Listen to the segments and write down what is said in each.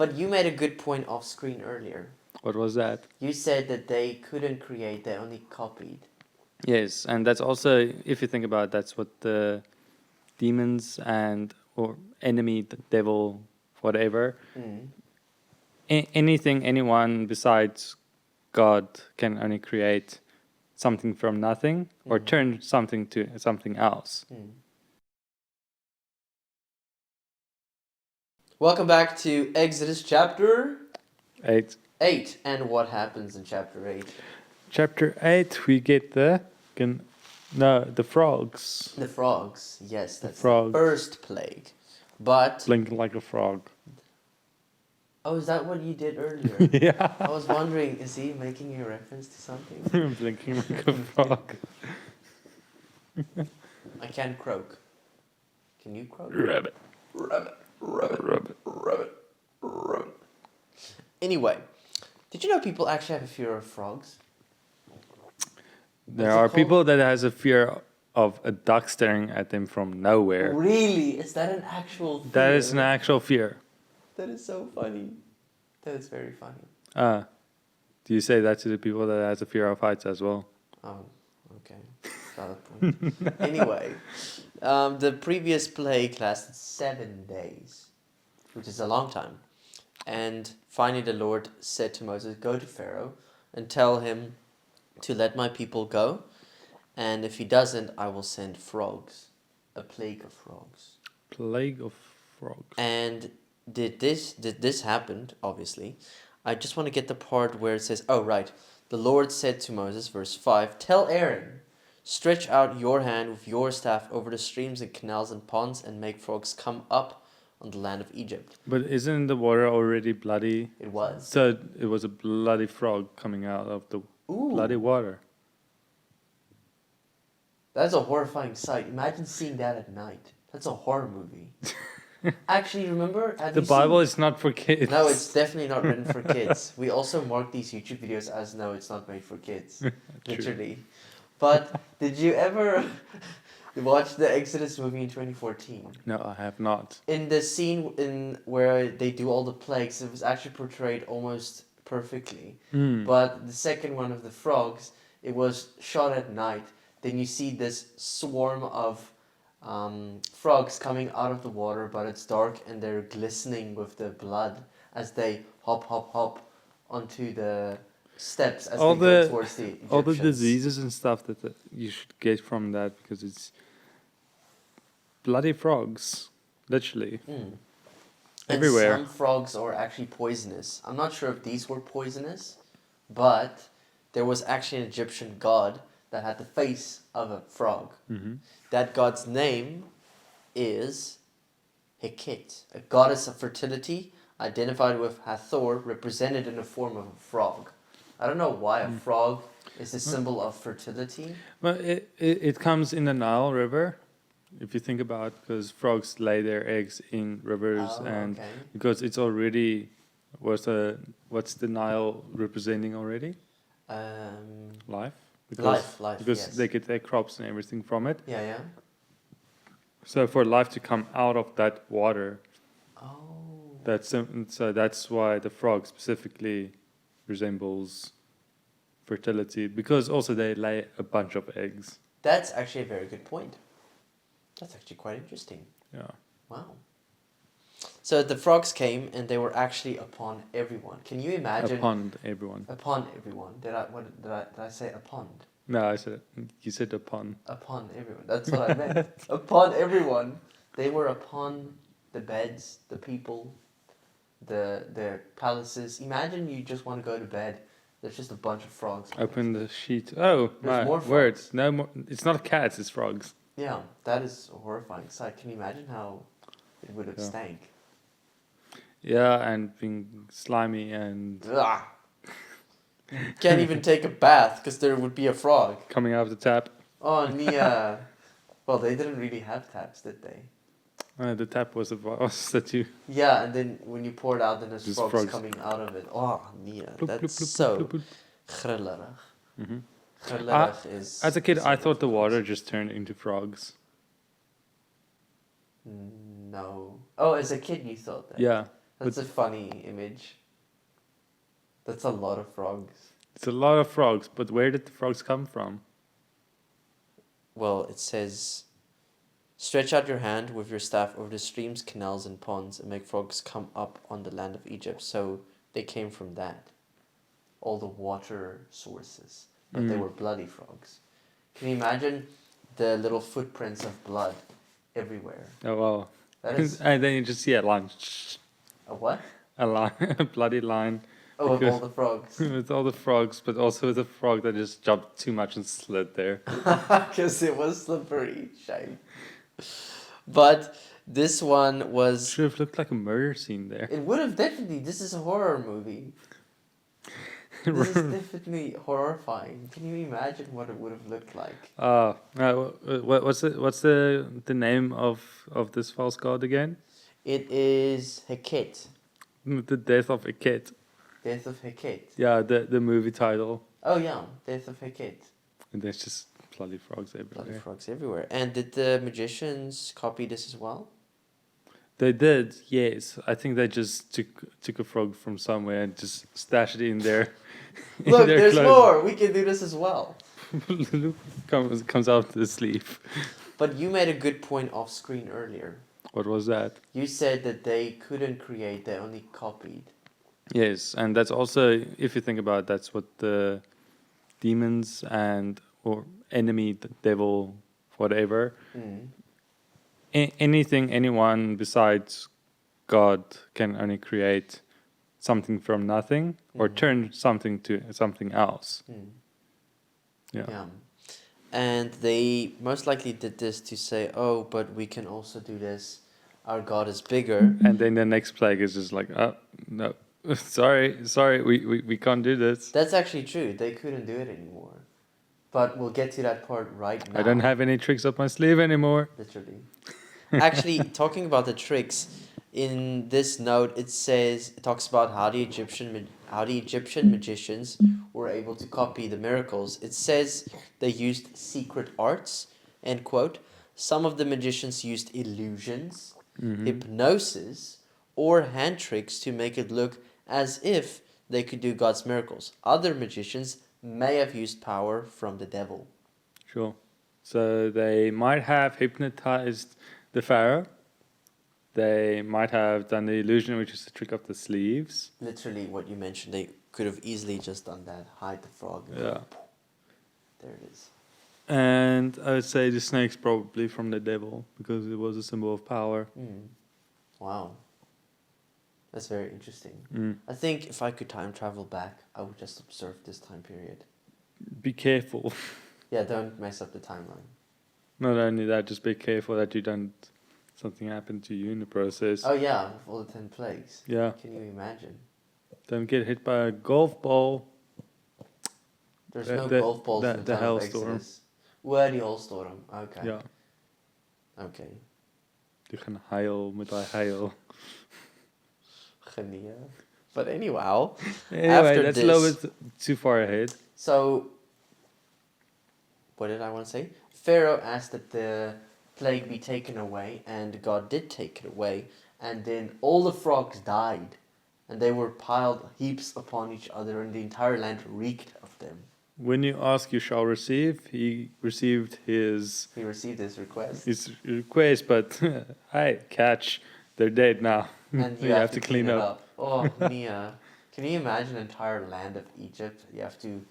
But you made a good point off screen earlier. What was that? You said that they couldn't create, they only copied. Yes, and that's also, if you think about it, that's what the demons or enemy, the devil, whatever, anything, anyone besides God can only create something from nothing or turn something to something else. Welcome back to Exodus chapter 8. 8. And what happens in chapter 8? Chapter 8, we get the frogs. The frogs. Yes, that's frogs. the first plague. But Blinking like a frog. oh, is that what you did earlier? Yeah. I was wondering, is he making a reference to something? Blinking like a frog. I can't croak. Can you croak? Rabbit. Rabbit. Rabbit. Rabbit. Rabbit. Rabbit. Anyway, did you know people actually have a fear of frogs? There are people that has a fear of a duck staring at them from nowhere. Really? Is that an actual fear? That is an actual fear. That is so funny. That is very funny. Do you say that to the people that has a fear of heights as well? Oh, okay. Valid point. Anyway, the previous plague lasted 7 days, which is a long time. And finally the Lord said to Moses, go to Pharaoh and tell him to let my people go. And if he doesn't, I will send frogs. A plague of frogs. Plague of frogs. And did this happen, obviously. I just want to get the part where it says, oh, right. The Lord said to Moses, verse 5, tell Aaron, stretch out your hand with your staff over the streams and canals and ponds and make frogs come up on the land of Egypt. But isn't the water already bloody? It was. So it was a bloody frog coming out of the bloody water. That's a horrifying sight. Imagine seeing that at night. That's a horror movie. Actually, remember? The Bible is not for kids. No, it's definitely not written for kids. We also mark these YouTube videos as no, it's not made for kids. Literally. But did you ever watch the Exodus movie in 2014? No, I have not. In the scene where they do all the plagues, it was actually portrayed almost perfectly. But the second one of the frogs, it was shot at night. Then you see this swarm of frogs coming out of the water, but it's dark and they're glistening with the blood as they hop onto the steps as they go towards the Egyptians. All the diseases and stuff that you should get from that, because it's bloody frogs, literally. Everywhere. And some frogs are actually poisonous. I'm not sure if these were poisonous, but there was actually an Egyptian god that had the face of a frog. That god's name is Heqet, a goddess of fertility, identified with Hathor, represented in the form of a frog. I don't know why a frog is a symbol of fertility. Well, it comes in the Nile River, if you think about it, because frogs lay their eggs in rivers, because it's already, what's the Nile representing already? Life. Life, because yes. they get their crops and everything from it. Yeah. So for life to come out of that water, so that's why the frog specifically resembles fertility, because also they lay a bunch of eggs. That's actually a very good point. That's actually quite interesting. Yeah. Wow. So the frogs came and they were actually upon everyone. Can you imagine? Upon everyone. Upon everyone. Did I say upon? No, you said upon. Upon everyone. That's what I meant. Upon everyone. They were upon the beds, the people, the palaces. Imagine you just want to go to bed. There's just a bunch of frogs. Open the sheet. Oh, There's my more word. frogs. No more. It's not cats, it's frogs. Yeah, that is a horrifying sight. Can you imagine how it would have stank? Yeah, and being slimy and... Ugh. Can't even take a bath because there would be a frog. Coming out of the tap. Oh, Nia. Well, they didn't really have taps, did they? The tap was a vase that you... Yeah, and then when you pour it out, then there's Just frogs frogs. coming out of it. Oh, Nia. Bloop, That's bloop, bloop, so bloop, bloop. grillerig. Grillerig is... As a kid, I thought the water just turned into frogs. No. Oh, as a kid you thought that? Yeah. That's a funny image. That's a lot of frogs. It's a lot of frogs, but where did the frogs come from? Well, it says, stretch out your hand with your staff over the streams, canals, and ponds, and make frogs come up on the land of Egypt. So they came from that. All the water sources. But they were bloody frogs. Can you imagine the little footprints of blood everywhere? Oh, wow. That is... And then you just see a line. A what? A line, a bloody line. Oh, of all the frogs. With all the frogs, but also with a frog that just jumped too much and slid there. Because it was slippery. Shame. But this one was... Should have looked like a murder scene there. It would have definitely. This is a horror movie. This is definitely horrifying. Can you imagine what it would have looked like? What's the name of this false god again? It is Heqet. The death of Heqet. Death of Heqet. Yeah, the movie title. Oh yeah, Death of Heqet. And there's just bloody frogs everywhere. Bloody frogs everywhere. And did the magicians copy this as well? They did, yes. I think they just took a frog from somewhere and just stashed it in there. Look, there's more. We can do this as well. comes out the sleeve. But you made a good point off screen earlier. What was that? You said that they couldn't create, they only copied. Yes, and that's also, if you think about it, that's what the demons or enemy, the devil, whatever, anyone besides God can only create something from nothing or turn something to something else. Yeah. And they most likely did this to say, oh, but we can also do this. Our God is bigger. And then the next plague is just like, oh, no, sorry, we can't do this. That's actually true. They couldn't do it anymore. But we'll get to that part right now. I don't have any tricks up my sleeve anymore. Literally. Actually, talking about the tricks, in this note it talks about how the Egyptian magicians were able to copy the miracles. It says they used secret arts, end quote. Some of the magicians used illusions, hypnosis, or hand tricks to make it look as if they could do God's miracles. Other magicians may have used power from the devil. Sure. So they might have hypnotized the Pharaoh. They might have done the illusion, which is the trick of the sleeves. Literally what you mentioned, they could have easily just done that. Hide the frog. Yeah. There it is. And I would say the snake's probably from the devil, because it was a symbol of power. Wow. That's very interesting. I think if I could time travel back, I would just observe this time period. Be careful. Yeah, don't mess up the timeline. Not only that, just be careful that you don't... something happened to you in the process. Oh yeah, with all the 10 plagues. Yeah. Can you imagine? Don't get hit by a golf ball. There's no golf balls in the time of Hellstorm. Exodus. Well, die Hellstorm. Okay. Ja. Okay. Die gaan huil met daai huil. Genie. But anyhow, Anyway, after that's this, a little bit too far ahead. So, what did I want to say? Pharaoh asked that the plague be taken away, and God did take it away, and then all the frogs died, and they were piled heaps upon each other, and the entire land reeked of them. When you ask, you shall receive. He received his request, but hey, catch, they're dead now. And you have to clean it up. Oh, Mia, can you imagine an entire land of Egypt? You have to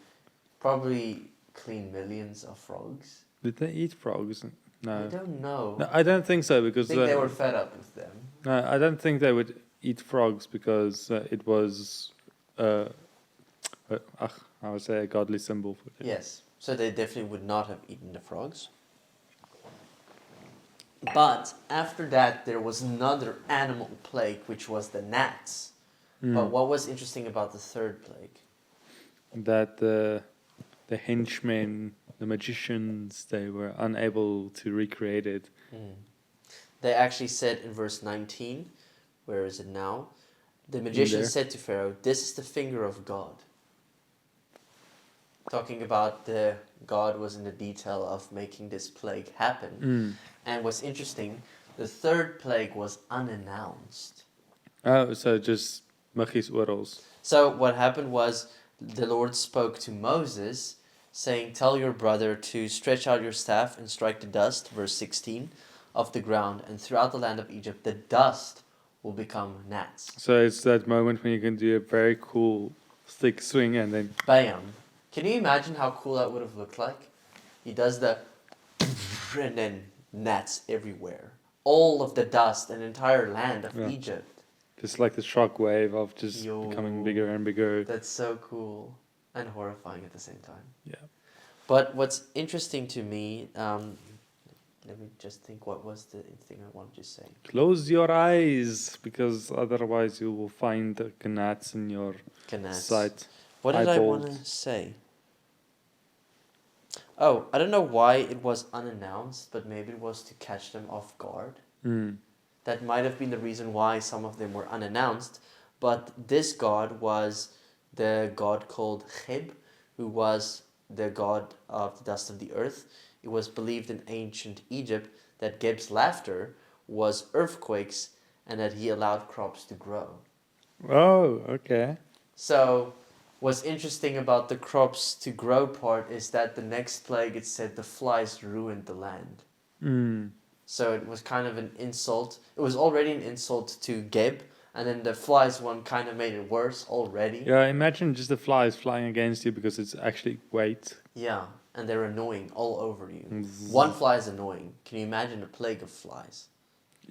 probably clean millions of frogs. Did they eat frogs? No. I don't know. No, I don't think so, because I think they were fed up with them. No, I don't think they would eat frogs, because it was I would say a godly symbol for them. Yes, so they definitely would not have eaten the frogs. But after that, there was another animal plague, which was the gnats. But what was interesting about the third plague? That the henchmen, the magicians, they were unable to recreate it. They actually said in verse 19, where is it now? The magician said to Pharaoh, "This is the finger of God." Talking about God was in the detail of making this plague happen. And what's interesting, the third plague was unannounced. Oh, so just muggies orals. So what happened was the Lord spoke to Moses, saying, "Tell your brother to stretch out your staff and strike the dust," verse 16, "of the ground, and throughout the land of Egypt the dust will become gnats." So it's that moment when you can do a very cool thick swing and then Bam. Can you imagine how cool that would have looked like? He does the and then gnats everywhere. All of the dust, an entire land of Yeah. Egypt. just like the shock wave of just Yo. becoming bigger and bigger. That's so cool and horrifying at the same time. Yeah. But what's interesting to me, let me just think, what was the thing I wanted to say? Close your eyes because otherwise you will find the gnats in your Gnats. sight. What did I want eyeballs. to say? Oh, I don't know why it was unannounced, but maybe it was to catch them off guard. Mm. That might have been the reason why some of them were unannounced. But this god was the god called Heqet, who was the god of the dust of the earth. It was believed in ancient Egypt that Geb's laughter was earthquakes and that he allowed crops to grow. Oh, okay. So what's interesting about the crops to grow part is that the next plague, it said the flies ruined the land. Mm. So it was kind of an insult. It was already an insult to Geb, and then the flies one kind of made it worse already. Yeah, imagine just the flies flying against you because it's actually weight. Yeah, and they're annoying all over you. Zzz. One fly is annoying. Can you imagine a plague of flies?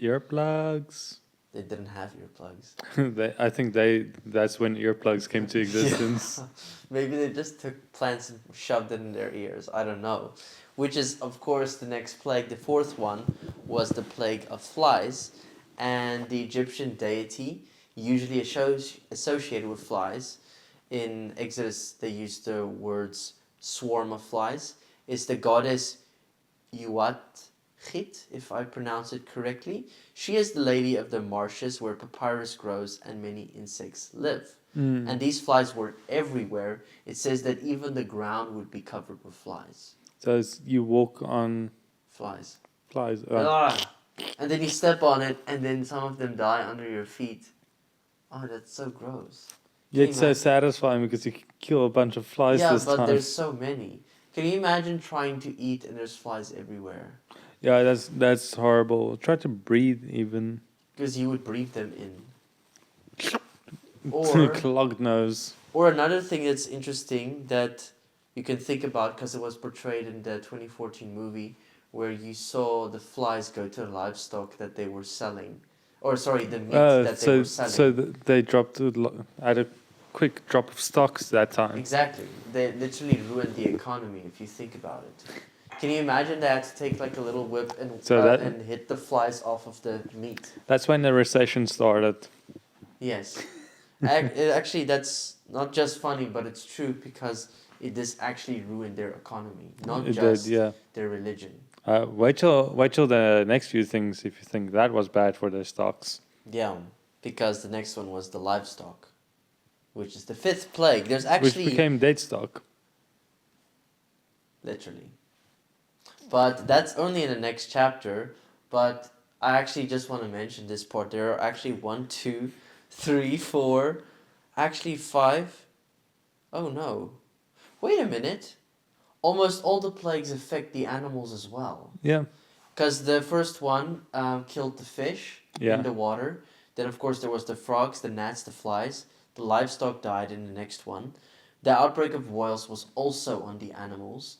Earplugs. They didn't have earplugs. I think that's when earplugs came to existence. Yeah. Maybe they just took plants and shoved it in their ears. I don't know. Which is, of course, the next plague. The fourth one was the plague of flies. And the Egyptian deity, usually associated with flies, in Exodus they use the words swarm of flies, is the goddess Heqet, if I pronounce it correctly. She is the lady of the marshes where papyrus grows and many insects live. Mm. And these flies were everywhere. It says that even the ground would be covered with flies. So you walk on Flies. flies. And then you step on it, and then some of them die under your feet. Oh, that's so gross. Yeah, it's so satisfying because you kill a bunch of flies this time. Yeah, but there's so many. Can you imagine trying to eat and there's flies everywhere? Yeah, that's horrible. Try to breathe even. Because you would breathe them in. Or clogged nose. Or another thing that's interesting that you can think about, because it was portrayed in the 2014 movie, where you saw the flies go to the livestock that they were selling. Or sorry, the meat that they were selling. So they dropped at a quick drop of stocks that time. Exactly. They literally ruined the economy if you think about it. Can you imagine they had to take like a little whip and hit the flies off of the meat? That's when the recession started. Yes. Actually, that's not just funny, but it's true, because this actually ruined their economy, not just their religion. Wait till the next few things if you think that was bad for their stocks. Yeah, because the next one was the livestock, which is the fifth plague. There's actually... Which became date stock. Literally. But that's only in the next chapter, but I actually just want to mention this part. There are actually 1, 2, 3, 4, actually 5. Oh no. Wait a minute. Almost all the plagues affect the animals as well. Yeah. Because the first one killed the fish in the water. Then of course there was the frogs, the gnats, the flies. The livestock died in the next one. The outbreak of boils was also on the animals.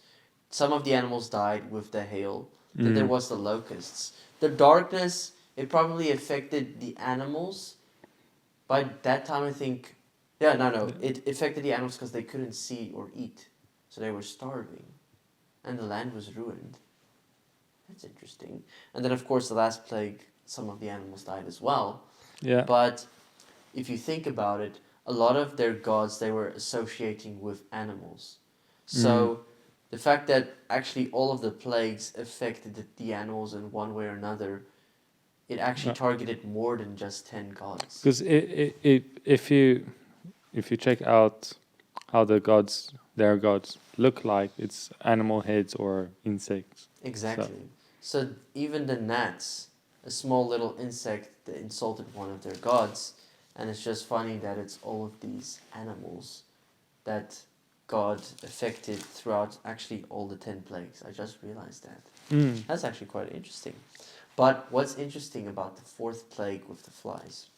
Some of the animals died with the hail. Then there was the locusts. The darkness, it probably affected the animals. By that time, I think... Yeah, no. It affected the animals because they couldn't see or eat. So they were starving. And the land was ruined. That's interesting. And then, of course, the last plague, some of the animals died as well. Yeah. But if you think about it, a lot of their gods, they were associating with animals. So the fact that actually all of the plagues affected the animals in one way or another, it actually targeted more than just 10 gods. Because if you check out how their gods look like, it's animal heads or insects. Exactly. So even the gnats, a small little insect that insulted one of their gods, And it's just funny that it's all of these animals that God affected throughout actually all the 10 plagues. I just realized that. That's actually quite interesting. But what's interesting about the 4th plague with the flies?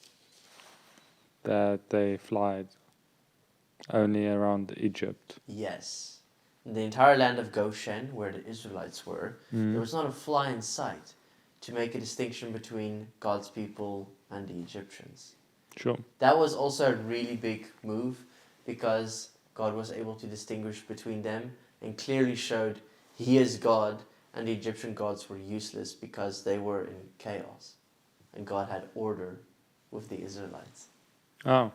That they flied only around Egypt. Yes. In the entire land of Goshen, where the Israelites were, there was not a fly in sight to make a distinction between God's people and the Egyptians. Sure. That was also a really big move because God was able to distinguish between them and clearly showed He is God and the Egyptian gods were useless because they were in chaos. And God had order with the Israelites. Oh.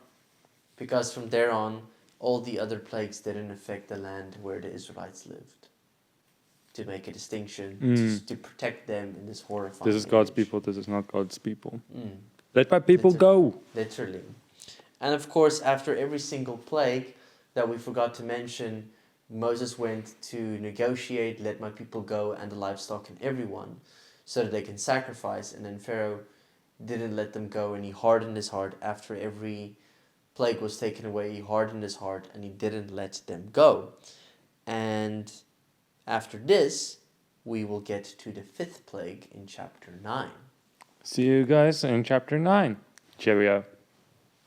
Because from there on, all the other plagues didn't affect the land where the Israelites lived. To make a distinction, to protect them in this horrifying This is God's age. people, this is not God's people. Let my people go! Literally. And of course, after every single plague that we forgot to mention, Moses went to negotiate, let my people go, and the livestock and everyone, so that they can sacrifice. And then Pharaoh didn't let them go, and he hardened his heart. After every plague was taken away, he hardened his heart, and he didn't let them go. And after this, we will get to the 5th plague in chapter 9. See you guys in chapter 9. Cheerio.